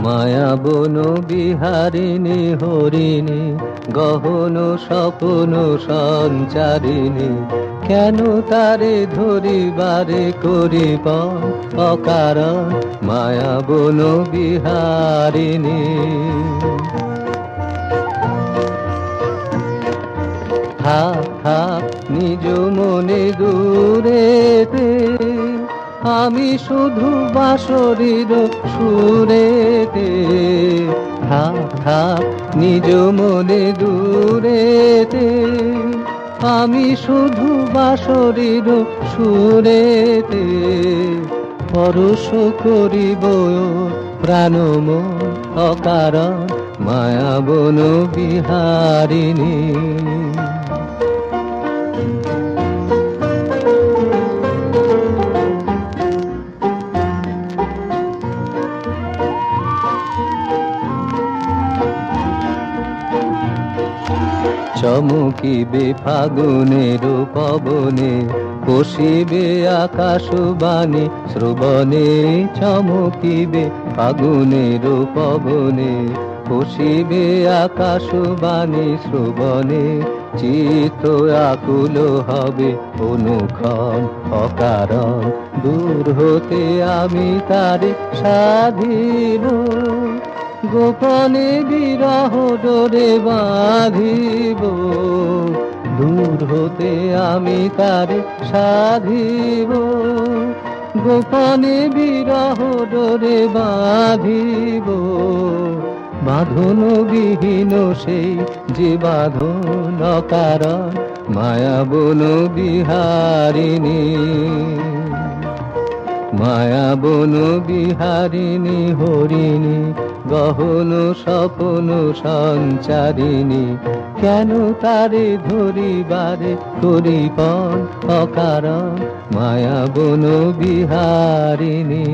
মায়া বন বিহারিণী হরিণী গহন স্বপ্ন সঞ্চারিণী, কেন তারে ধরিবারে করিব অকারণ মায়া বন বিহারিণী। থাক থাক নিজ মনে দূরেতে, আমি শুধু বাঁশরীর সুরেতে। থাক থাক নিজ মনে দূরেতে, আমি শুধু বাঁশরীর সুরেতে। পরশ করিব প্রাণমন অকারণ মায়া বন বিহারিণী। চমকিবে ফাগুনের পবনে, কষিবে আকাশবাণী শ্রবণে। চমকিবে ফাগুনের পবনে, কষিবে আকাশবাণী শ্রবণে। চিত্ত আকুল হবে অনুক্ষণ অকারণ, দূর হতে আমি তারে সাধিব। গোপনে বিরহ ডোরে বাঁধিব, দূর হতে আমি তারে সাধিব। গোপনে বিরহ ডোরে বাঁধিব, বাঁধন বিহীন সেই যে বাঁধন অকারণ মায়া বন বিহারিণী। মায়া বন বিহারিণী হরিণী গহন স্বপ্ন সঞ্চারিণী, কেন তারে ধরিবারে করিপন অকারণ মায়া বন বিহারিণী।